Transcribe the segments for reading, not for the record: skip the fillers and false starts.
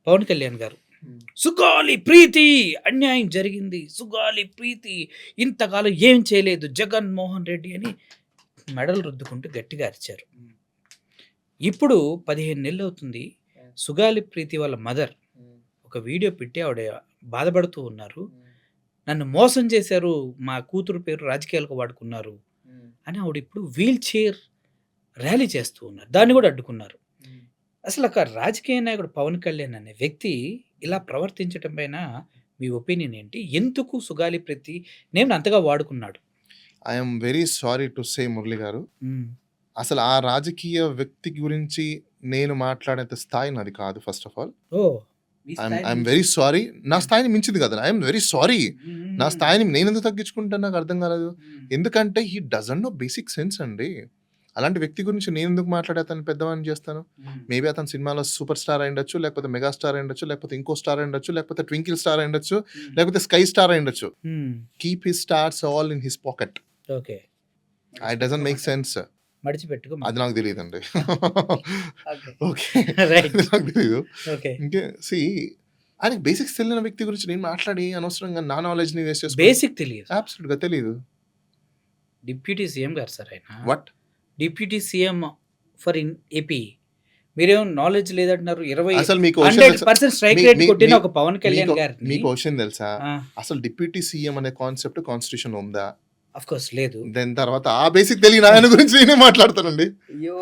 పవన్ కళ్యాణ్ గారు. సుగాలి ప్రీతి అన్యాయం జరిగింది. సుగాలి ప్రీతి ఇంతకాలం ఏం చేయలేదు జగన్మోహన్ రెడ్డి అని మెడలు రుద్దుకుంటూ గట్టిగా అరిచారు. ఇప్పుడు 15 నెలలవుతుంది. సుగాలి ప్రీతి వాళ్ళ మదర్ ఒక వీడియో పెట్టి ఆవిడ బాధపడుతూ ఉన్నారు. నన్ను మోసం చేశారు. మా కూతురు పేరు రాజకీయాలకు వాడుకున్నారు అని ఆవిడ ఇప్పుడు వీల్ చైర్ ర్యాలీ చేస్తూ ఉన్నారు. దాన్ని కూడా అడ్డుకున్నారు. అసలు ఒక రాజకీయ నాయకుడు పవన్ కళ్యాణ్ అనే వ్యక్తి ఇలా ప్రవర్తించటం పైన మీ ఒపీనియన్ ఏంటి? ఎందుకు సుగాలి ప్రీతి నేమ్ అంతగా వాడుకున్నాడు? I'm very sorry to say Murali గారు, అసలు ఆ రాజకీయ వ్యక్తి గురించి నేను మాట్లాడేంత స్థాయి నాది కాదు. First of all I'm very sorry. నా స్థాయిని మించింది కదా. I'm very sorry. నా స్థాయిని నేను ఎందుకు తగ్గించుకుంటాను నాకు అర్థం కాలేదు. ఎందుకంటే he doesn't know basic sense అండి. అలాంటి వ్యక్తి గురించి నేను ఎందుకు మాట్లాడే అతను పెద్దవాడిని చేస్తాను? మేబీ అతను సినిమాలో సూపర్ స్టార్ అయి ఉండొచ్చు, లేకపోతే మెగా స్టార్ అయి ఉండొచ్చు, లేకపోతే ఇంకో స్టార్ అయి ఉండొచ్చు, లేకపోతే ట్వింకిల్ స్టార్ అయి ఉండొచ్చు, లేకపోతే స్కై స్టార్ అయి ఉండొచ్చు. Keep his stars all in his pocket. Okay, I doesn't make sense. మడిచిపెట్టుకో. అది నాకు తెలియదండి. Okay, right. నాకు తెలియదు. ఓకే, ఇంకే సి ఆయనకి బేసిక్స్ తెలియని వ్యక్తి గురించి నేను మాట్లాడి అనవసరంగా నా నాలెడ్జ్ ని వేస్ట్ చేసుకో. బేసిక్ తెలియదు. అబ్సల్యూట్ గా తెలియదు. డిప్యూటీ సీఎం గారు సార్ ఆయన. What deputy CM for in AP. మీరేమో నాలెడ్జ్ లేదంటున్నారు. అసలు మీకు 100% స్ట్రైక్ రేట్ కొట్టిన ఒక పవన్ కళ్యాణ్ గారిని మీకు క్వశ్చన్ తెలుసా? అసలు డిప్యూటీ సీఎం అనే కాన్సెప్ట్ కాన్స్టిట్యూషన్ ఉందా? ఆఫ్ కోర్స్ లేదు. దాని తర్వాత ఆ బేసిక్ తెలియని ఆయన గురించి నేనే మాట్లాడతానండి. అయ్యో,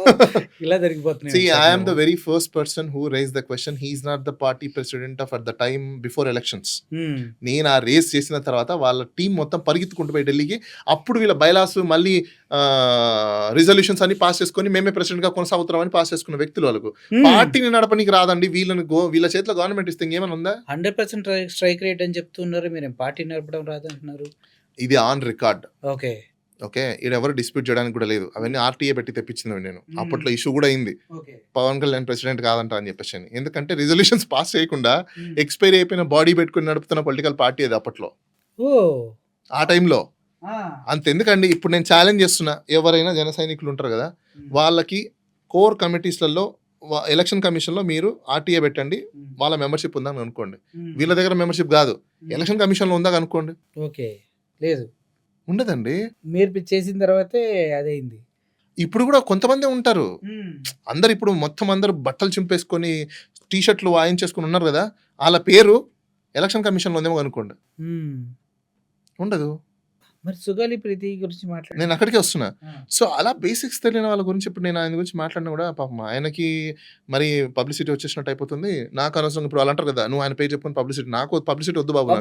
ఇలా జరిగిపోతుంది. See, I am the very first person who raised the question. He is not the party president of at the time before elections. నేను ఆ రేస్ చేసిన తర్వాత వాళ్ళ టీం మొత్తం పరిగెత్తుకుంటూ పోయి ఢిల్లీకి. అప్పుడు వీళ్ళ బైలాస్ మళ్ళీ రిజల్యూషన్స్ అన్ని పాస్ చేసుకొని మేమే ప్రెసిడెంట్ గా కొనసాగుతామని పాస్ చేసుకున్న వ్యక్తులు. వాళ్ళకు పార్టీని నడపనికి రాదండి. వీళ్ళ చేతిలో గవర్నమెంట్ ఇస్తే ఏమైనా ఉందా? 100% స్ట్రైక్ రేట్ అని చెప్తున్నారు. మీరు పార్టీ నడపడం రాదంటున్నారు. ఇది ఆన్ రికార్డ్. ఓకే, ఓకే, ఇది ఎవరు డిస్ప్యూట్ చేయడానికి కూడా లేదు. అవన్నీ ఆర్టీఏ పెట్టి తెప్పించింది నేను. అప్పట్లో ఇష్యూ కూడా అయింది, పవన్ కళ్యాణ్ ప్రెసిడెంట్ కాదంట అని చెప్పేసి. ఎందుకంటే రిజల్యూషన్స్ పాస్ చేయకుండా ఎక్స్పైరీ అయిపోయిన బాడీ పెట్టుకుని నడుపుతున్న పొలిటికల్ పార్టీ అది అప్పట్లో, ఆ టైంలో. అంతెందుకండి, ఇప్పుడు నేను ఛాలెంజ్ చేస్తున్నా. ఎవరైనా జన సైనికులు ఉంటారు కదా, వాళ్ళకి కోర్ కమిటీస్లలో ఎలక్షన్ కమిషన్ లో మీరు ఆర్టీఏ పెట్టండి. వాళ్ళ మెంబర్షిప్ ఉందని అనుకోండి. వీళ్ళ దగ్గర మెంబర్షిప్ కాదు, ఎలక్షన్ కమిషన్ లో ఉందా అనుకోండి. ఓకే, లేదు, ఉండదండి. మీరు చేసిన తర్వాతే అదైంది. ఇప్పుడు కూడా కొంతమంది ఉంటారు. అందరు ఇప్పుడు మొత్తం అందరు బట్టలు చింపేసుకొని టీషర్ట్లు వాయించేసుకుని ఉన్నారు కదా, వాళ్ళ పేరు ఎలక్షన్ కమిషన్ లో ఉందేమో అనుకోండి. ఉండదు. మరి సుగాలి ప్రీతి గురించి మాట్లాడు. నేను అక్కడికే వస్తున్నా. సో అలా బేసిక్స్ తెలియని వాళ్ళ గురించి ఇప్పుడు నేను ఆయన గురించి మాట్లాడినా కూడా పాపం ఆయనకి మరి పబ్లిసిటీ వచ్చేసినట్టు అయిపోతుంది. నాకు అనవసరం. ఇప్పుడు వాళ్ళు అంటారు కదా, నువ్వు ఆయన పేరు చెప్పుకుని పబ్లిసిటీ, నాకు పబ్లిసిటీ వద్దు బాబు.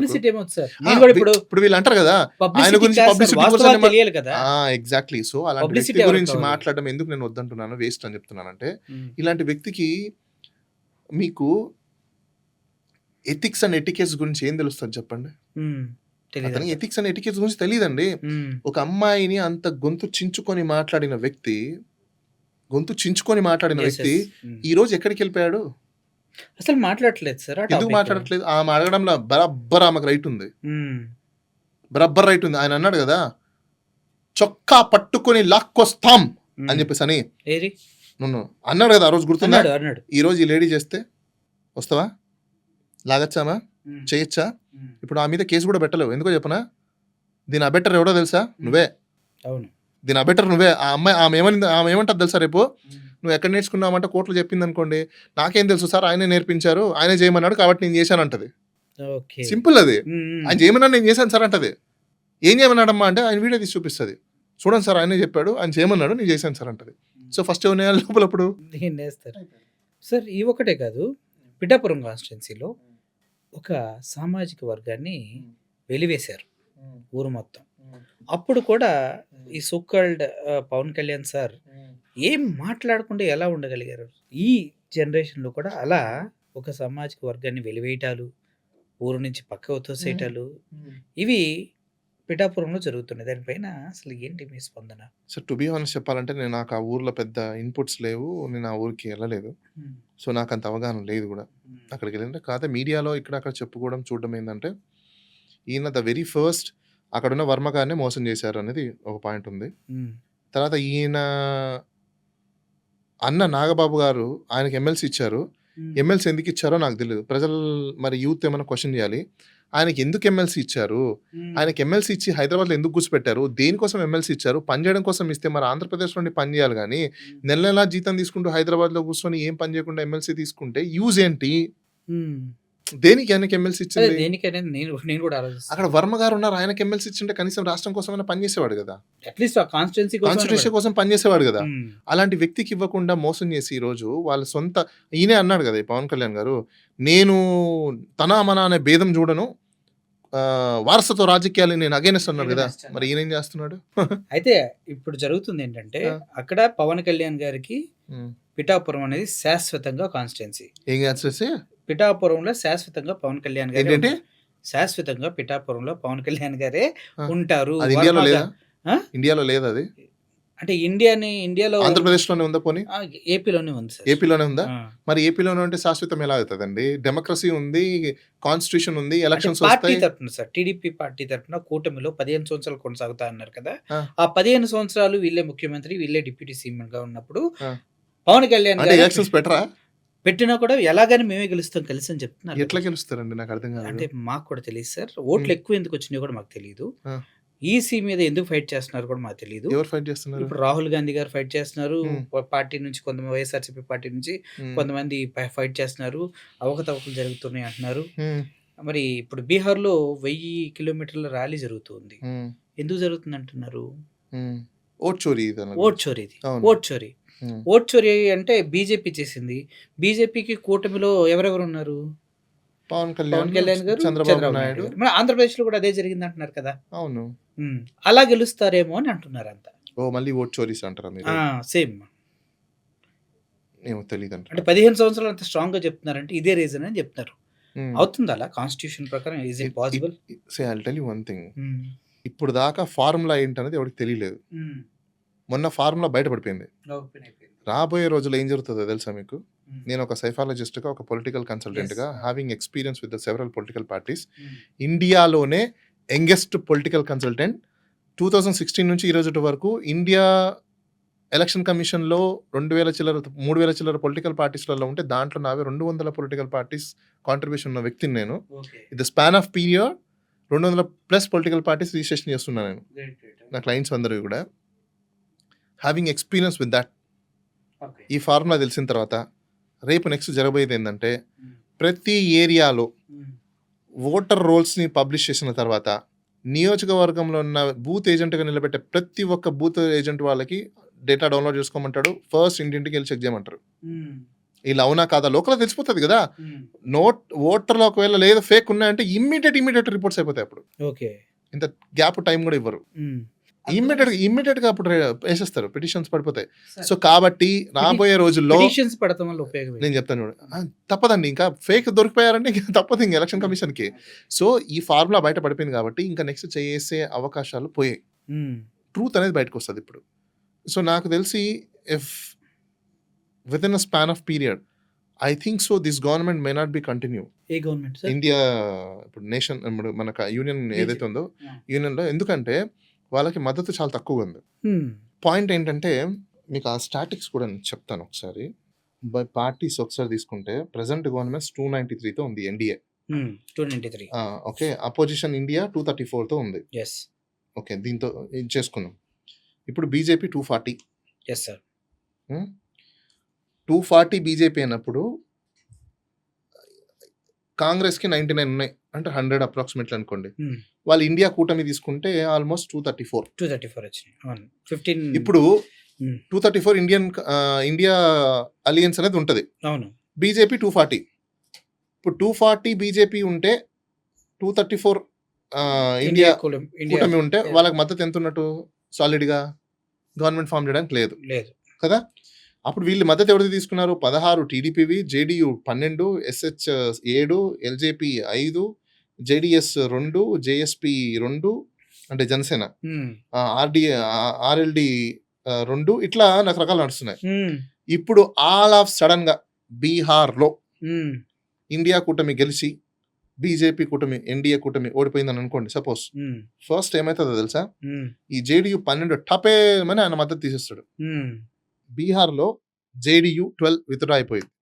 ఇప్పుడు వీళ్ళు అంటారు కదా ఆయన గురించి పబ్లిసిటీ కదా. ఎగ్జాక్ట్లీ. సో అలాంటి వ్యక్తి గురించి మాట్లాడడం ఎందుకు నేను వద్దంటున్నాను, వేస్ట్ అని చెప్తున్నానంటే, ఇలాంటి వ్యక్తికి మీకు ఎథిక్స్ అండ్ ఎటికెట్స్ గురించి ఏం తెలుస్తుంది చెప్పండి? అతనికి ఎథిక్స్ అండ్ ఎటికెట్స్ గురించి తెలియదండి. ఒక అమ్మాయిని అంత గొంతు చించుకొని మాట్లాడిన వ్యక్తి ఈ రోజు ఎక్కడికి వెళ్ళిపోయాడు? అసలు మాట్లాడట్లేదు సార్. ఎందుకు మాట్లాడట్లేదు? ఆమె అడగడంలో బరబ్బర్ ఆమెకు రైట్ ఉంది, బరబ్బర్ రైట్ ఉంది. ఆయన అన్నాడు కదా, చొక్కా పట్టుకొని లాక్కొస్తాం అని చెప్పేసి అని అన్నాడు కదా ఆ రోజు, గుర్తున్నాడు. ఈ రోజు ఈ లేడీ చేస్తే వస్తావా, లాగచ్చామా, చేయొచ్చా? ఇప్పుడు ఆ మీద కేసు కూడా పెట్టలేవు. ఎందుకో చెప్పనా? దీని అబెటర్ ఎవడో తెలుసా? నువ్వే. అవును, దీని అబెటర్ నువ్వే. ఆ అమ్మాయి ఆమె ఏమంటారు తెలుసా? రేపు నువ్వు ఎక్కడ నేర్చుకున్నావంటే కోర్టులో చెప్పింది అనుకోండి, నాకేం తెలుసు సార్, ఆయనే నేర్పించారు, ఆయనే చేయమన్నాడు కాబట్టి నేను చేశాను అంటది. సింపుల్ అది. ఆయన చేయమన్నాడు, నేను చేశాను సార్ అంటది. ఏం చేయమన్నాడమ్మా అంటే ఆయన వీడియో తీసి చూపిస్తుంది, చూడండి సార్ ఆయనే చెప్పాడు, ఆయన చేయమన్నాడు, నేను చేశాను సార్ అంటది. సో ఫస్ట్ ఏమన్నా లోపల అప్పుడు సార్ ఈ ఒకటే కాదు, పిఠాపురం కాన్స్టిట్యున్సీలో ఒక సామాజిక వర్గాన్ని వెలివేశారు ఊరు మొత్తం. అప్పుడు కూడా ఈ సోకాల్డ్ పవన్ కళ్యాణ్ సార్ ఏం మాట్లాడకుండా ఎలా ఉండగలిగారు? ఈ జనరేషన్లో కూడా అలా ఒక సామాజిక వర్గాన్ని వెలివేయటాలు, ఊరు నుంచి పక్క తోసేయటాలు, ఇవి పిఠాపురంలో జరుగుతున్నాయి. దానిపైన అసలు ఏంటి మీ స్పందన? సో టు బీ ఆనెస్ట్ చెప్పాలంటే, నేను నాకు ఆ ఊర్లో పెద్ద ఇన్పుట్స్ లేవు, నేను ఆ ఊరికి వెళ్ళలేదు. సో నాకు అంత అవగాహన లేదు కూడా అక్కడికి వెళ్ళింటే. కాకపోతే మీడియాలో ఇక్కడ అక్కడ చెప్పుకోవడం చూడడం ఏంటంటే, ఈయన ద వెరీ ఫస్ట్ అక్కడున్న వర్మ గారిని మోసం చేశారు అనేది ఒక పాయింట్ ఉంది. తర్వాత ఈయన అన్న నాగబాబు గారు ఆయనకి ఎమ్మెల్సీ ఇచ్చారు, ఎమ్మెల్సీ ఎందుకు ఇచ్చారో నాకు తెలియదు. ప్రజలు మరి యూత్ ఏమైనా క్వశ్చన్ చేయాలి. ఆయనకి ఎందుకు ఎమ్మెల్సీ ఇచ్చారు? ఆయనకి ఎమ్మెల్సీ ఇచ్చి హైదరాబాద్లో ఎందుకు కూర్చోపెట్టారు? దేనికోసం ఎమ్మెల్సీ ఇచ్చారు? పని చేయడం కోసం ఇస్తే మరి ఆంధ్రప్రదేశ్లోని పని చేయాలి కానీ నెల నెలా జీతం తీసుకుంటూ హైదరాబాద్లో కూర్చొని ఏం పని చేయకుండా ఎమ్మెల్సీ తీసుకుంటే యూజ్ ఏంటి? దేనికి ఆయనకి ఎమ్మెల్సీ ఇచ్చింది? దేనికనేది నేను కూడా ఆలోచిస్తాను. అక్కడ వర్మ గారు ఉన్నారు, ఆయనకి ఎమ్మెల్సీ ఇచ్చింటే కనీసం రాష్ట్రం కోసమైనా పనిచేసేవాడు కదా, అట్లీస్ట్ ఆ కాన్స్టిట్యూషన్ కోసం పనిచేసేవాడు కదా. అలాంటి వ్యక్తికి ఇవ్వకుండా మోసం చేసి ఈరోజు వాళ్ళ సొంత ఈయనే అన్నాడు కదా ఈ పవన్ కళ్యాణ్ గారు, నేను తన మన అనే భేదం చూడను, వారసత్వ రాజకీయాలు నేను అగైనెస్ట్ అన్నాడు కదా. మరి ఈయన ఏం చేస్తున్నాడు? అయితే ఇప్పుడు జరుగుతుంది ఏంటంటే అక్కడ పవన్ కళ్యాణ్ గారికి పిఠాపురం అనేది శాశ్వతంగా కాన్స్టిట్యున్సీ. ఏం చేస్తే పిఠాపురంలో శాశ్వతంగా పవన్ కళ్యాణ్ గారు ఏంటంటే శాశ్వతంగా పిఠాపురంలో పవన్ కళ్యాణ్ గారే ఉంటారు. అది ఇండియాలో లేదా? ఇండియాలో లేదు అది. అంటే ఇండియాలో ఆంధ్రప్రదేశ్ లోనే ఉందా? పోనీ ఏపీలోనే ఉంది సార్. ఏపీలోనే ఉందా? మరి ఏపీలోనే ఉంటే శాశ్వతం ఎలా అవుతుందండి? డెమోక్రసీ ఉంది, కాన్స్టిట్యూషన్ ఉంది, ఎలక్షన్స్ పార్టీ వస్తాయి. తరఫున సార్ టీడీపీ పార్టీ తరఫున కూటమిలో 15 సంవత్సరాలు కొనసాగుతా అన్నారు కదా. ఆ 15 సంవత్సరాలు వీళ్ళే ముఖ్యమంత్రి, వీళ్ళే డిప్యూటీ సీఎం గా ఉన్నప్పుడు పవన్ కళ్యాణ్ అంటే ఎలక్షన్స్ పెట్టరా? పెట్టినా కూడా ఎలాగని మేమే గెలుస్తాం కలిసి అని చెప్తున్నారు. ఎట్లా గెలుస్తారండి? నాకు అర్థం కాదు. అంటే మాకు కూడా తెలియదు సార్. ఓట్లు ఎక్కువ ఎందుకు వచ్చినాయో కూడా మాకు తెలియదు. ఈసీ మీద ఎందుకు ఫైట్ చేస్తున్నారు కూడా మాకు తెలియదు. ఎవరు ఫైట్ చేస్తున్నారు? ఇప్పుడు రాహుల్ గాంధీ గారు ఫైట్ చేస్తున్నారు, పార్టీ నుంచి కొంతమంది వైఎస్ఆర్సీపీ పార్టీ నుంచి కొంతమంది ఫైట్ చేస్తున్నారు, అవకతవకలు జరుగుతున్నాయి అంటున్నారు. మరి ఇప్పుడు బీహార్ లో 1000 కిలోమీటర్ల ర్యాలీ జరుగుతుంది. ఎందుకు జరుగుతుంది అంటున్నారు? ఓట్ చోరీ. ఓట్ చోరీ. ఓట్ చోరీ. ఓట్ చోరీ అంటే బీజేపీ చేసింది. బీజేపీకి కూటమిలో ఎవరెవరు ఉన్నారు? పవన్ కళ్యాణ్ గారు, చంద్రబాబు నాయుడు. మరి ఆంధ్రప్రదేశ్ లో కూడా అదే జరిగింది అంటున్నారు కదా. అవును, అలా గెలుస్తారేమో అని అంటున్నారు అంతా. మళ్ళీ ఓట్ చోరీస్ అంటారా మీరు? సేమ్ ఏమో తెలియదు అంటే 15 సంవత్సరాలు అంత స్ట్రాంగ్ గా చెప్తున్నారంటే ఇదే రీజన్ అని చెప్తున్నారు. అవుతుంది అలా కాన్స్టిట్యూషన్ ప్రకారం? Is it possible? Say I'll tell you one thing. ఇప్పుడు దాకా ఫార్ములా ఏంటనేది ఎవరికి తెలియలేదు. మొన్న ఫార్ములా బయటపడిపోయింది. రాబోయే రోజుల్లో ఏం జరుగుతుందో తెలుసా మీకు? నేను ఒక సైఫాలజిస్ట్గా, ఒక పొలిటికల్ కన్సల్టెంట్గా, having experience with the several political parties, ఇండియాలోనే యంగెస్ట్ పొలిటికల్ కన్సల్టెంట్. 2016 నుంచి ఈ రోజు వరకు ఇండియా ఎలక్షన్ కమిషన్లో 2000 చిల్లర 3000 చిల్లర పొలిటికల్ పార్టీస్లలో ఉంటే దాంట్లో నావే 200 పొలిటికల్ పార్టీస్ కాంట్రిబ్యూషన్ ఉన్న వ్యక్తిని నేను. ఇది span of period 200+ political parties registration చేస్తున్నాను నేను, నా క్లయింట్స్ అందరూ కూడా. హ్యావింగ్ ఎక్స్పీరియన్స్ విత్ దాట్, ఈ ఫార్ములా తెలిసిన తర్వాత రేపు నెక్స్ట్ జరగబోయేది ఏంటంటే, ప్రతి ఏరియాలో ఓటర్ రోల్స్ని పబ్లిష్ చేసిన తర్వాత నియోజకవర్గంలో ఉన్న బూత్ ఏజెంట్గా నిలబెట్టే ప్రతి ఒక్క బూత్ ఏజెంట్ వాళ్ళకి డేటా డౌన్లోడ్ చేసుకోమంటాడు. ఫస్ట్ ఇంటింటికి వెళ్ళి చెక్ చేయమంటారు. ఇలా అవునా కాదా లోకల్ తెలిసిపోతుంది కదా. ఓటర్లో ఒకవేళ లేదు ఫేక్ ఉన్నాయంటే ఇమ్మీడియట్ రిపోర్ట్స్ అయిపోతాయి. అప్పుడు ఇంత గ్యాప్ టైం కూడా ఇవ్వరు. ఇమ్మీడియట్ గా అప్పుడు వేసేస్తారు, పిటిషన్స్ పడిపోతాయి. సో కాబట్టి రాబోయే రోజుల్లో నేను చెప్తాను చూడు, తప్పదండి. ఇంకా ఫేక్ దొరికిపోయారంటే ఇంకా తప్పదు ఇంకా ఎలక్షన్ కమిషన్ కి. సో ఈ ఫార్ములా బయట పడిపోయింది కాబట్టి ఇంకా నెక్స్ట్ చేసే అవకాశాలు పోయాయి. ట్రూత్ అనేది బయటకు వస్తుంది ఇప్పుడు. సో నాకు తెలిసి if with in a span of period I think so this government may not be continue. A government? India ఇప్పుడు నేషన్, మన యూనియన్ ఏదైతే ఉందో యూనియన్లో, ఎందుకంటే వాళ్ళకి మద్దతు చాలా తక్కువగా ఉంది. పాయింట్ ఏంటంటే మీకు ఆ స్టాటిక్స్ కూడా నేను చెప్తాను ఒకసారి. బై పార్టీస్ ఒకసారి తీసుకుంటే ప్రెసెంట్ గవర్నమెంట్ 293తో ఉంది ఎన్డీఏ. 293. ఓకే, అపోజిషన్ ఇండియా 234తో ఉంది. ఓకే, దీంతో చేసుకున్నాం. ఇప్పుడు బీజేపీ 240. 240 బీజేపీ అయినప్పుడు కాంగ్రెస్కి 99 ఉన్నాయి అంటే 100 అప్రాక్సిమేట్లీ అనుకోండి. వాళ్ళు ఇండియా కూటమి తీసుకుంటే ఆల్మోస్ట్ 234 వచ్చినాయి. ఇప్పుడు 234 ఇండియా అలియన్స్ అనేది ఉంటుంది. బీజేపీ 240. ఇప్పుడు 240 బీజేపీ ఉంటే 234 ఇండియా కూటమి ఉంటే వాళ్ళకి మద్దతు ఎంత ఉన్నట్టు? సాలిడ్గా గవర్నమెంట్ ఫామ్ చేయడానికి లేదు కదా. అప్పుడు వీళ్ళు మద్దతు ఎవరిది తీసుకున్నారు? 16 టీడీపీవి, JDU 12, SH 7, LJP 5, JDS 2, JSP 2 అంటే జనసేన, ఆర్ఎల్డి 2, ఇట్లా రకరకాలు నడుస్తున్నాయి. ఇప్పుడు ఆల్ ఆఫ్ సడన్ గా బీహార్లో ఇండియా కూటమి గెలిచి బీజేపీ కూటమి, ఎన్డీఏ కూటమి ఓడిపోయిందని అనుకోండి సపోజ్. ఫస్ట్ ఏమైతుందో తెలుసా? ఈ జేడీయూ 12 టపేమని ఆయన మద్దతు తీసేస్తాడు. బీహార్లో జేడీయూ 12 విత్డ్రా అయిపోయింది.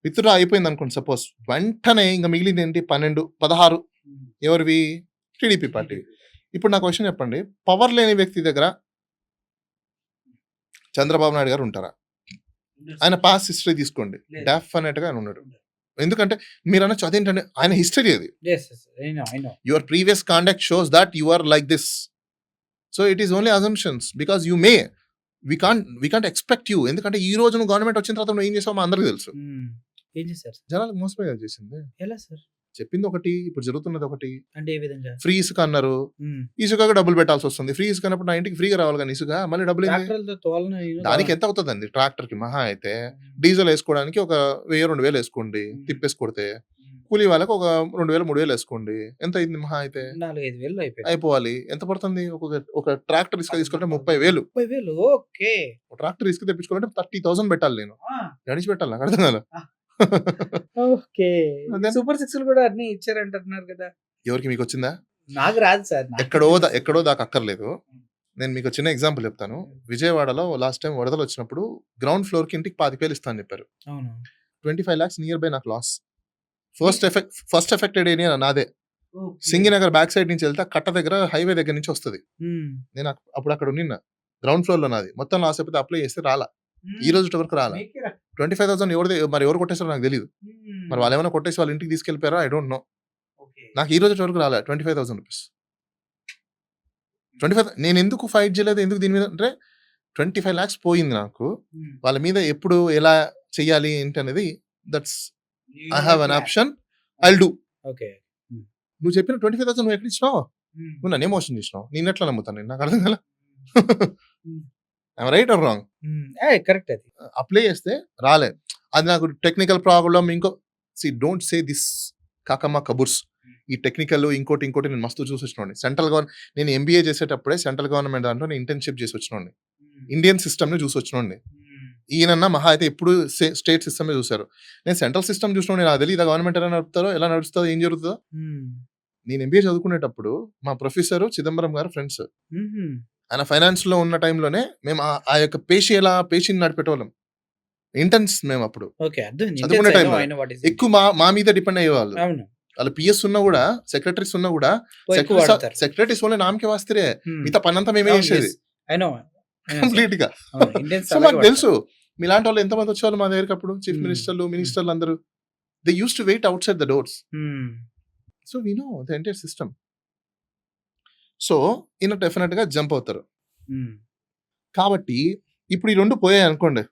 విత్డ్రా అయిపోయింది అనుకోండి సపోజ్, వెంటనే ఇంకా మిగిలింది ఏంటి 12, 16 ఎవరివి? TDP party. ఇప్పుడు నా క్వశ్చన్ చెప్పండి, పవర్ లేని వ్యక్తి దగ్గర చంద్రబాబు నాయుడు గారు ఉంటారా? ఆయన పాస్ట్ హిస్టరీ తీసుకోండి, డెఫినెట్ గా ఆయన ఉన్నాడు. ఎందుకంటే మీరు అనొచ్చు అదేంటంటే ఆయన హిస్టరీ అది. Your previous conduct shows that you are like this. So it is only assumptions because you may we can't expect you. ఎందుకంటే ఈ రోజు నువ్వు గవర్నమెంట్ వచ్చిన తర్వాత నువ్వు ఏం చేసావు మా అందరికీ తెలుసు. ఏం చేశారు? జనాలకు మోసపోయి చేసింది. ఎలా సార్? చెప్పింది ఒకటి, ఇప్పుడు జరుగుతున్నది ఒకటి. అంటే ఏ విధంగా? ఫ్రీ ఇసుక అన్నారు, ఇసుకగా డబ్బులు పెట్టాల్సి వస్తుంది. ఫ్రీ ఇసుక అన్నప్పుడు నా ఇంటికి ఫ్రీగా రావాలి కానీ ఇసుక మళ్ళీ డబ్బులు దానికి ఎంత అవుతుందండి? ట్రాక్టర్ కి మహా అయితే డీజిల్ వేసుకోవడానికి ఒక 1000-2000 వేసుకోండి, తిప్పేసి కొడితే. కూలీ వాళ్ళకి ఒక 2000-3000 వేసుకోండి, ఎంత అయింది? మహా అయితే 4-5 అయిపోవాలి. ఎంత పడుతుంది? ఒక ట్రాక్టర్ ఇసుక తీసుకుంటే 30,000. ఓకే, ట్రాక్టర్ ఇసుక తెప్పించుకోవాలంటే 30,000 పెట్టాలి. నేను నడిచి పెట్టాలి, నాకు అర్థం కాదు. ఓకే, సూపర్ 6 కూడా అన్ని ఇచ్చారంటున్నారు కదా. ఎవరికి? మీకు వచ్చిందా? నాకు రాదు సార్. ఎక్కడో దాకా అక్కర్లేదు. నేను మీకు చిన్న ఎగ్జాంపుల్ చెప్తాను. విజయవాడలో లాస్ట్ టైం వరదలు వచ్చినప్పుడు గ్రౌండ్ ఫ్లోర్ కి ఇంటికి 25,000 ఇస్తా అని చెప్పారు. 25 lakhs నియర్ బై నాకు లాస్. ఫస్ట్ ఎఫెక్టెడ్ ఏరియా నాదే. సింగినగర్ బ్యాక్ సైడ్ నుంచి వెళ్తే కట్ట దగ్గర హైవే దగ్గర నుంచి వస్తుంది. నేను అప్పుడు అక్కడ నిన్న గ్రౌండ్ ఫ్లోర్ లో నాది. మొత్తం లాస్ అయిపోతే అప్లై చేస్తే రాలా, ఈ రోజు వరకు రాలా. 25,000 ఎవరు కొట్టేస్తారో నాకు తెలియదు. మరి వాళ్ళు ఏమైనా కొట్టేసి వాళ్ళ ఇంటికి తీసుకెళ్ళిపోయారో ఐ డోంట్ నో. నాకు ఈ రోజు వరకు రాలే 25,000 రూపీస్. 25 నేను ఎందుకు ఫైట్ చేయలేదు, ఎందుకు దీని మీద అంటే 25 lakhs పోయింది నాకు. వాళ్ళ మీద ఎప్పుడు ఎలా చెయ్యాలి ఏంటి అనేది that's I have an option, I'll do. నువ్వు చెప్పిన 25,000 నువ్వు ఎక్కడ ఇచ్చినావు? నువ్వు నన్ను ఎమోషన్ ఇచ్చినావు. నేను ఎట్లా నమ్ముతాను? నేను నాకు అర్థం కదా. Right are wrong? కరెక్ట్. అది అప్లై చేస్తే రాలే, అది నాకు టెక్నికల్ ప్రాబ్లం. ఇంకో డోంట్ సే దిస్ కాకమ్మ కబుర్స్. ఈ టెక్నికల్ ఇంకోటి నేను మస్తు చూసి వచ్చినండి. సెంట్రల్ గవర్నమెంట్, నేను ఎంబీఏ చేసేటప్పుడే సెంట్రల్ గవర్నమెంట్ దాంట్లో నేను ఇంటర్న్షిప్ చేసి వచ్చినండి. ఇండియన్ సిస్టమ్ ని చూసి వచ్చినండి. ఈయనన్నా మహా అయితే ఎప్పుడు స్టేట్ సిస్టమ్ చూసారు. నేను సెంట్రల్ సిస్టమ్ చూసిన నాకు తెలియదు గవర్నమెంట్ ఎలా నడుపుతారో, ఎలా నడుస్తుందో, ఏం జరుగుతుందో. నేను ఎంబీఏ చదువుకునేటప్పుడు మా ప్రొఫెసర్ చిదంబరం గారు ఫ్రెండ్స్. ఆయన ఫైనాన్స్ లో ఉన్న టైంలోనే మేము ఆ యొక్క పేషిని నడిపేటోళ్ళం. ఇంటర్న్స్ మేము అప్పుడు చదువుకునే టైంలో ఎక్కువ మా మీద డిపెండ్ అయ్యేవాళ్ళు. వాళ్ళు పిఎస్ ఉన్నా కూడా, సెక్రటరీస్ ఉన్నా కూడా, సెక్రటరీస్ వల్ల నామకే వాస్తరే, మిగతా పనంతా మేమే చేసేది కంప్లీట్ గా. సో మాకు తెలుసు మీలాంటి వాళ్ళు ఎంతమంది వచ్చేవాళ్ళు మా దగ్గరికి అప్పుడు. చీఫ్ మినిస్టర్లు అందరూ they use to wait outside the doors. So we know the entire system. So ఈయన డెఫినెట్ గా జంప్ అవుతారు. కాబట్టి ఇప్పుడు ఈ రెండు పోయాయి అనుకోండి,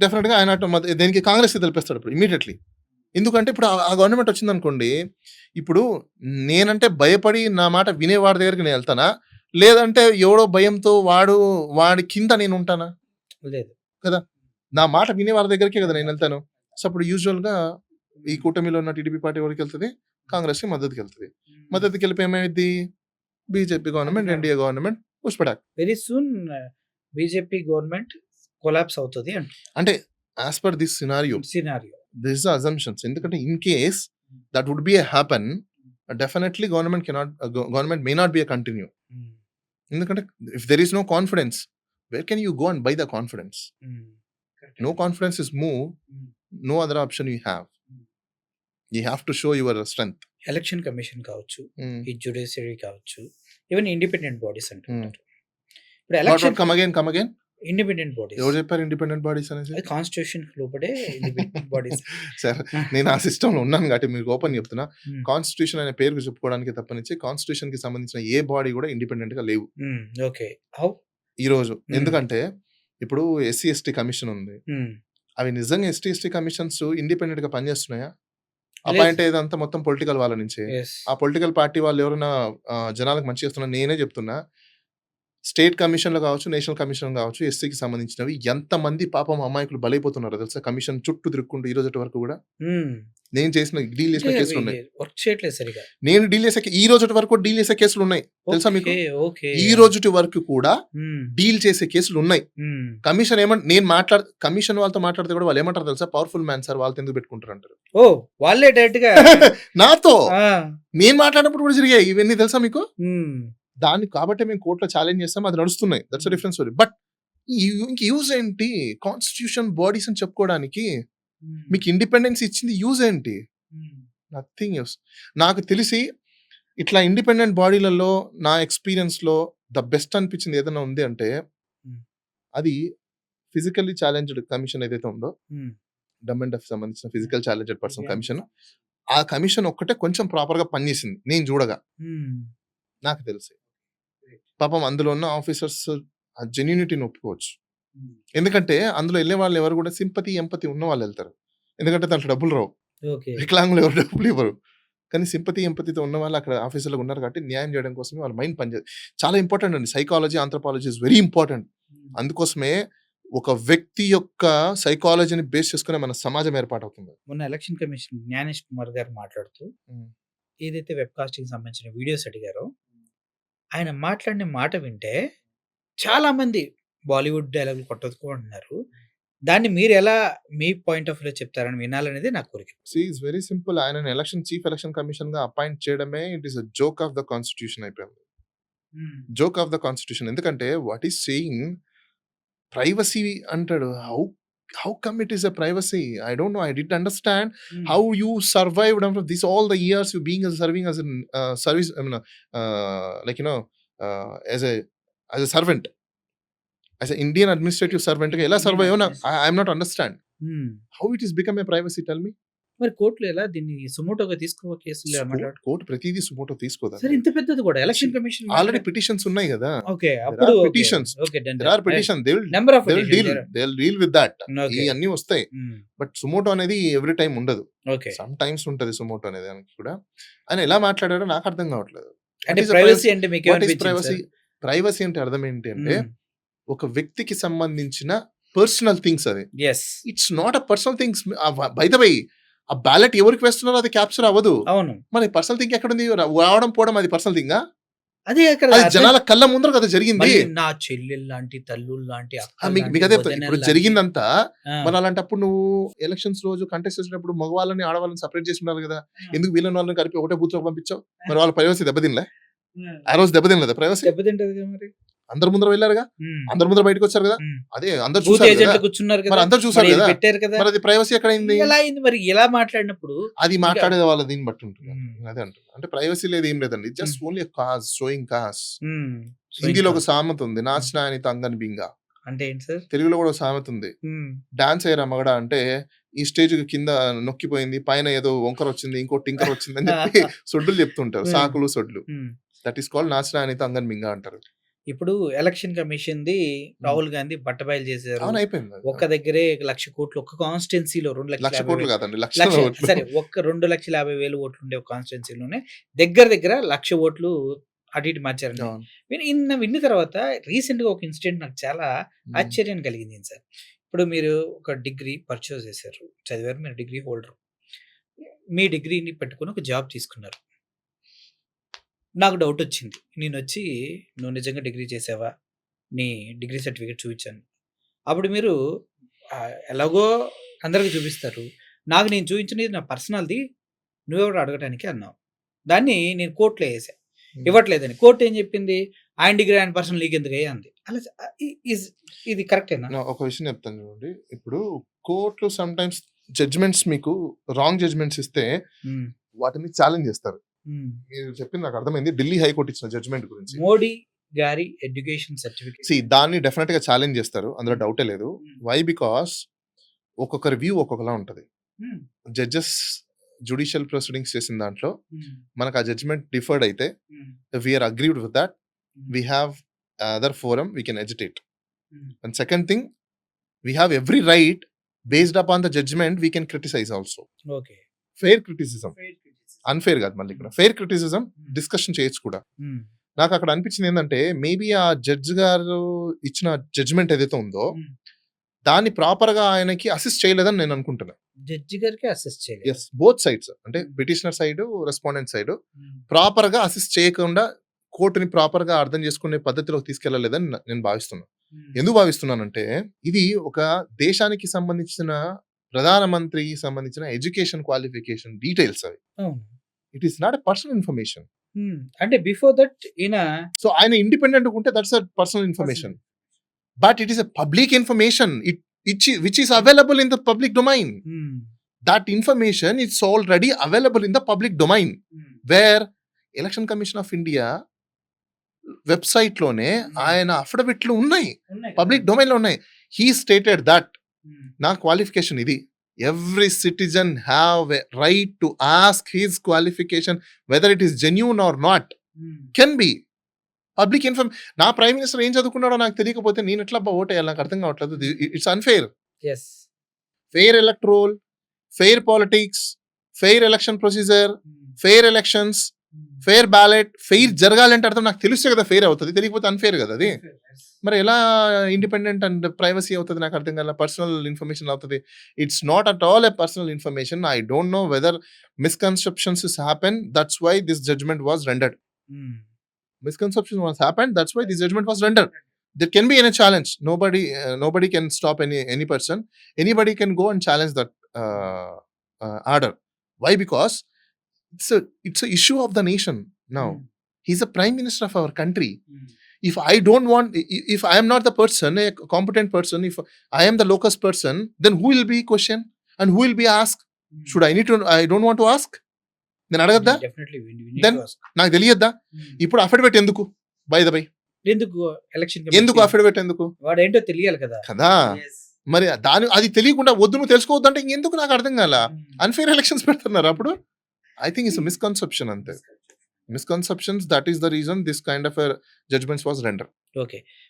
డెఫినెట్ గా ఆయన దేనికి కాంగ్రెస్ కి తెలిపిస్తాడు ఇప్పుడు ఇమీడియట్లీ. ఎందుకంటే ఇప్పుడు ఆ గవర్నమెంట్ వచ్చింది అనుకోండి, ఇప్పుడు నేనంటే భయపడి నా మాట వినేవాడి దగ్గరికి నేను వెళ్తానా, లేదంటే ఎవడో భయంతో వాడి కింద నేను ఉంటానా? లేదు కదా, నా మాట వినేవాడి దగ్గరికే కదా నేను వెళ్తాను. సో అప్పుడు యూజువల్ గా ఈ కూటమిలో ఉన్న టీడీపీ పార్టీ ఎవరికి వెళ్తుంది? కాంగ్రెస్ కి మద్దతుకి వెళ్తుంది. మద్దతుకి వెళ్ళిపోయి ఏమైంది? బీజేపీ గవర్నమెంట్, ఎన్డీఏ గవర్నమెంట్ పుష్పడాక్. Very soon BJP government collapse అవుతుంది అంటే as per this scenario this are assumptions. ఎందుకంటే in case that would be a happen, definitely government may not be a continue. ఎందుకంటే if there is no confidence, where can you go and buy the confidence? No confidence is move, no other option you have. You have to show your strength. Election commission కావచ్చు, ఈ judiciary కావచ్చు, even independent bodies అంటున్నారు. ఇప్పుడు election come again independent bodies. ఎవరు చెప్పారు independent bodies అనేది? Constitution లోపడే independent bodies. Sir నేను ఆ సిస్టమ్ లో ఉన్నాను కాబట్టి మీకు ఓపెన్ చెప్తున్నా, కాన్స్టిట్యూషన్ అనే పేరుకు చెప్పుకోవడానికి తప్పనిచ్చి కాన్స్టిట్యూషన్ కి సంబంధించిన ఏ బాడీ కూడా ఇండిపెండెంట్ గా లేవు ఓకే హౌ ఈ రోజు. ఎందుకంటే ఇప్పుడు ఎస్సీ ఎస్టీ కమిషన్ ఉంది, అవి నిజంగా ఎస్టీ ఎస్టీ కమిషన్స్ ఇండిపెండెంట్ గా పనిచేస్తున్నాయా? అపాయింట్ అయ్యేదంతా మొత్తం పొలిటికల్ వాళ్ళ నుంచే. ఆ పొలిటికల్ పార్టీ వాళ్ళు ఎవరైనా జనాలకు మంచి చేస్తున్నా, నేనే చెప్తున్నా, స్టేట్ కమిషన్లు కావచ్చు, నేషనల్ కమిషన్ కావచ్చు, ఎస్సీకి సంబంధించినవి ఎంతమంది పాపం అమాయకులు బలైపోతున్నారు తెలుసా? కమిషన్ చుట్టూ తిరుక్కుంటూ ఈ రోజు వరకు కూడా నేను డీల్ చేసిన కేసులు ఉన్నాయి. నేను డీల్ చేసే ఈ రోజు వరకు డీల్ చేసే కేసులు ఉన్నాయి తెలుసా మీకు? ఈ రోజు వరకు కూడా డీల్ చేసే కేసులు ఉన్నాయి. కమిషన్ కమిషన్ వాళ్ళతో మాట్లాడితే కూడా వాళ్ళు ఏమంటారు తెలుసా? పవర్ఫుల్ మ్యాన్ సార్, వాళ్ళతో ఎందుకు పెట్టుకుంటారు అంటారు. వాళ్ళే డైరెక్ట్ గా నాతో నేను మాట్లాడినప్పుడు కూడా జరిగాయి ఇవన్నీ తెలుసా మీకు? దాన్ని కాబట్టి మేము కోర్టులో ఛాలెంజ్ చేస్తాం, అది నడుస్తున్నాయి. That's difference story. బట్ ఇంక యూజ్ ఏంటి కాన్స్టిట్యూషన్ బాడీస్ అని చెప్పుకోవడానికి? మీకు ఇండిపెండెన్స్ ఇచ్చింది యూజ్ ఏంటి? Nothing use. నాకు తెలిసి ఇట్లా ఇండిపెండెంట్ బాడీలలో నా ఎక్స్‌పీరియన్స్‌లో ద బెస్ట్ అనిపించింది ఏదైనా ఉంది అంటే, అది ఫిజికల్లీ ఛాలెంజ్డ్ కమిషన్ ఏదైతే ఉందో, డమ్ అండ్ డెఫ్ సంబంధించిన ఫిజికల్ ఛాలెంజ్డ్ పర్సన్ కమిషన్. ఆ కమిషన్ ఒక్కటే కొంచెం ప్రాపర్‌గా పనిచేసింది నేను చూడగా. నాకు తెలిసి. పాపం అందులో ఉన్న ఆఫీసర్స్ ఆ జెన్యూనిటీని ఒప్పుకోవచ్చు. ఎందుకంటే అందులో ఎళ్ళే వాళ్ళు ఎవరు కూడా సింపతి, ఎంపతి ఉన్న వాళ్ళు ఎళ్తారు. ఎందుకంటే దాంట్లో డబ్బులు రావు. ఓకే. వికలాంగులు ఎవరు డబ్బులు ఇవ్వరు. కానీ సింపతి, ఎంపతితో ఉన్న వాళ్ళు అక్కడ ఆఫీసులో ఉన్నారు కాబట్టి న్యాయం చేయడం కోసమే వాళ్ళ మైండ్ పనిచేయదు. చాలా ఇంపార్టెంట్ అండి. Psychology, anthropology is very important. అందుకోసమే ఒక వ్యక్తి యొక్క సైకాలజీని బేస్ చేసుకునే మన సమాజం ఏర్పాటవుతుంది. మొన్న ఎలక్షన్ కమిషన్ జ్ఞానేష్ కుమార్ గారు మాట్లాడుతూ ఏదైతే వెబ్ కాస్టింగ్ సంబంధించిన వీడియోస్ అడిగారో, ఆయన మాట్లాడిన మాట వింటే చాలా మంది బాలీవుడ్ డైలాగులు కొట్టొచ్చుకుంటున్నారు. దాన్ని మీరు ఎలా మీ పాయింట్ ఆఫ్ వ్యూలో చెప్తారని వినాలనేది నా కోరిక. See it's very simple. ఆయనని చీఫ్ ఎలక్షన్ కమిషన్‌గా అపాయింట్ చేయడమే it is a joke of the constitution అయిపోయింది. Joke of the constitution. ఎందుకంటే వాట్ ఈస్ సేయింగ్ ప్రైవసీ అంటాడు. How come it is a privacy? I don't know. I didn't understand how you survived after this all the years you being serving as an service, I mean, like as a servant, as an Indian administrative servant ga ela survive na I am not understand how it is become a privacy. Tell me. మరి కోర్టులో ఎలా దీన్ని సుమోటోగా తీసుకో కేసులు మాట్లాడు. Court ప్రతిదీ suo motu తీసుకోదా? సరే, ఇంత పెద్దది కూడా ఎలక్షన్ కమిషన్ ఆల్రెడీ పిటిషన్స్ ఉన్నాయి కదా. ఓకే, అప్పుడు petitions, okay, there are petitions, number of they'll deal with that. ఈ అన్ని వస్తాయి. బట్ సుమోటో అనేది ఎవ్రీ టైం ఉండదు. ఓకే, సమ్ టైమ్స్ ఉంటది సుమోటో అనేది దానికి కూడా. ఆయన ఎలా మాట్లాడారో నాకు అర్థం కావట్లేదు. అంటే ప్రైవసీ అంటే మీకు ప్రైవసీ అంటే అర్థం ఏంటి అంటే, ఒక వ్యక్తికి సంబంధించిన పర్సనల్ థింగ్స్ అది. It's not a personal things. By the way, ఆ బ్యాలెట్ ఎవరికి వేస్తున్నారో అది క్యాప్చర్ అవ్వదు. అవును, మరి పర్సనల్ థింగ్ ఎక్కడ ఉంది? రావడం పోవడం అది పర్సనల్ థింగా? అదే జనాల కళ్ళ ముందర కదా జరిగింది. నా చెల్లెలు లాంటి, తల్లులు లాంటి, మీకు అదే ఇప్పుడు జరిగిందంతా. మరి అలాంటప్పుడు నువ్వు ఎలక్షన్స్ రోజు కంటెస్ట్ చేసినప్పుడు మగవాళ్ళని ఆడవాళ్ళని సపరేట్ చేసి ఉండాలి కదా. ఎందుకు వీళ్ళని వాళ్ళని కలిపి ఒకటే బూత్ లో పంపించావు? మరి వాళ్ళ ప్రైవసీ దెబ్బతినలే? ఆ రోజు దెబ్బతినలేదా ప్రైవసీ? దెబ్బతింటది మరి. అందరి ముందర వెళ్ళారుగా, అందరి ముందర బయటకు వచ్చారు కదా. అదే అందరు చూసారు కూర్చున్నారు, అందరు చూసారు కదా, పెట్టారు కదా. మరి అది ప్రైవసీ ఎక్కడ అయింది? ఎలా అయింది మరి? ఎలా మాట్లాడినప్పుడు అది మాట్లాడే వాళ్ళ దీన్ని బట్టి ఉంటుంది. అదే అంటున్నా. అంటే ప్రైవసీ లేదు, ఏం లేదండి. Just only cause, showing cause. హిందీలో ఒక సామెత ఉంది, నాచనాని తంగన్ బింగా. అంటే ఏంటి సార్? తెలుగులో కూడా ఒక సామెత ఉంది, డాన్స్ అయ్యారా మగడా అంటే ఈ స్టేజ్ కింద నొక్కిపోయింది, పైన ఏదో వంకర వచ్చింది, ఇంకో టింకర్ వచ్చింది అని చెప్పి సొడ్డులు చెప్తుంటారు, సాకులు సొడ్లు. దట్ ఈస్ కాల్డ్ నాచనాని తంగన్ బింగా అంటారు. ఇప్పుడు ఎలక్షన్ కమిషన్ ది రాహుల్ గాంధీ బట్టబయలు చేశారు. ఒక్క దగ్గరే 1,00,000 కోట్లు, ఒక్క కాన్స్టిట్యున్సీలో 2,00,000 కోట్లు కాదండి, సరే, ఒక్క 2,50,000 ఓట్లు ఉండే ఒక కాన్స్టిట్యున్సీలోనే దగ్గర 1,00,000 ఓట్లు అటు ఇటు మార్చారండి. విన్న తర్వాత రీసెంట్ గా ఒక ఇన్సిడెంట్ నాకు చాలా ఆశ్చర్యాన్ని కలిగింది సార్. ఇప్పుడు మీరు ఒక డిగ్రీ పర్చేస్ చేశారు, చదివారు, మీరు డిగ్రీ హోల్డర్. మీ డిగ్రీని పెట్టుకుని ఒక జాబ్ తీసుకున్నారు. నాకు డౌట్ వచ్చింది. నేను వచ్చి, నువ్వు నిజంగా డిగ్రీ చేసావా, నీ డిగ్రీ సర్టిఫికేట్ చూపించాను. అప్పుడు మీరు ఎలాగో అందరికి చూపిస్తారు. నాకు నేను చూపించినది నా పర్సనల్ది, నువ్వెవరు అడగటానికి అన్నావు. దాన్ని నేను కోర్టులో వేసా, ఇవ్వట్లేదని. కోర్టు ఏం చెప్పింది? ఆయన డిగ్రీ ఆయన పర్సనల్ లీక్ ఎందుకు అంది. అలా ఇది కరెక్టేనా? ఒక విషయం చెప్తాను చూడండి. ఇప్పుడు కోర్టులు సమ్ టైమ్స్ జడ్జ్మెంట్స్ మీకు రాంగ్ జడ్జ్మెంట్స్ ఇస్తే వాటిని ఛాలెంజ్ చేస్తారు. మీరు చెప్పింది నాకు అర్థమైంది. ఢిల్లీ హైకోర్టు ఇచ్చిన జడ్జ్మెంట్ గురించి, మోడీ గారి ఎడ్యుకేషన్ సర్టిఫికేట్, దాన్ని డెఫినెట్ గా ఛాలెంజ్ చేస్తారు, అందులో డౌటే లేదు. వై? బికాస్ ఒక్కొక్క రివ్యూ ఒక్కొక్కలా ఉంటది. జడ్జెస్ జుడిషియల్ ప్రొసీడింగ్స్ చేసిన దాంట్లో మనకు ఆ జడ్జ్మెంట్ డిఫర్డ్ అయితే, we are agreed with that, we have other forum, we can agitate. And second thing, we have every right based upon the judgement we can criticize also. Okay, fair criticism, unfair కాదు. మళ్ళీ ఇక్కడ fair criticism discussion చేయొచ్చు కూడా. నాకు అక్కడ అనిపించింది ఏంటంటే, maybe ఆ జడ్జ్ గారు ఇచ్చిన జడ్జ్మెంట్ ఏదైతే ఉందో దాన్ని ప్రాపర్ గా ఆయనకి అసిస్ట్ చేయలేదని నేను అనుకుంటున్నా. జడ్జి గారికి అసిస్ట్ చేయలేదు. ఎస్, బోత్ సైడ్స్, అంటే petitioner side, respondent side proper గా అసిస్ట్ చేయకుండా కోర్టుని ప్రాపర్ గా అర్థం చేసుకునే పద్ధతిలోకి తీసుకెళ్లలేదని నేను భావిస్తున్నాను. ఎందుకు భావిస్తున్నానంటే, ఇది ఒక దేశానికి సంబంధించిన ప్రధానమంత్రికి సంబంధించిన ఎడ్యుకేషన్ క్వాలిఫికేషన్ డీటెయిల్స్ అవి. It is not a personal information. అంటే బిఫోర్ దట్ సో ఆయన ఇండిపెండెంట్ ఉంటే that's a personal information, but it is a public information which is available in the public domain. that information is already available in the public domain, where Election Commission of India website లోనే ఆయన అఫిడవిట్లు ఉన్నాయి, public domain లో ఉన్నాయి. He stated that నా qualification ఇది. Every citizen have a right to ask his qualification whether it is genuine or not. Can be public నా prime minister ఏం చదువుకున్నాడో నాకు తెలియకపోతే నేను ఎట్లా ఓట్ వేయాలి, నాకు అర్థం కావట్లేదు. It's unfair. Fair electoral, fair politics, fair election procedure, fair elections, fair ballot. Fair జరగాలంటే అర్థం నాకు తెలిస్తే కదా ఫెయిర్ అవుతుంది, తెలియకపోతే అన్ఫెయిర్ కదా అది. మరి ఎలా ఇండిపెండెంట్ అండ్ ప్రైవసీ అవుతుంది నాకు అర్థం కాల. పర్సనల్ ఇన్ఫర్మేషన్ అవుతుంది. It's not at all a personal information. I don't know whether misconceptions happen, that's why this judgement was rendered. Misconception was happened, that's why this judgment was rendered. There can be any challenge. Nobody can stop any person. Anybody can go and challenge that order. Why? Because it's a issue of the nation now. He's a prime minister of our country. If I don't want, if I am not the person, a competent person, if I am the locus person, then who will be questioned and who will be asked? Should I need to? I don't want to ask. నేను అడగద్దా? Then నాకు తెలియద్దా? ఇప్పుడు affidavit ఎందుకు? By the by ఎందుకు affidavit ఎందుకు? వాడేంటో తెలియాలి కదా. మరి అది తెలియకుండా వద్దు నువ్వు తెలుసుకోవద్దు అంటే ఇంకెందుకు నాకు అర్థం కాల. అన్ఫెయిర్ ఎలక్షన్స్ పెడుతున్నారు అప్పుడు. ఐ థింక్ ఇట్స్ మిస్కన్సెప్షన్ అంతే. Misconceptions, that is the reason this kind of a judgments was rendered. Okay.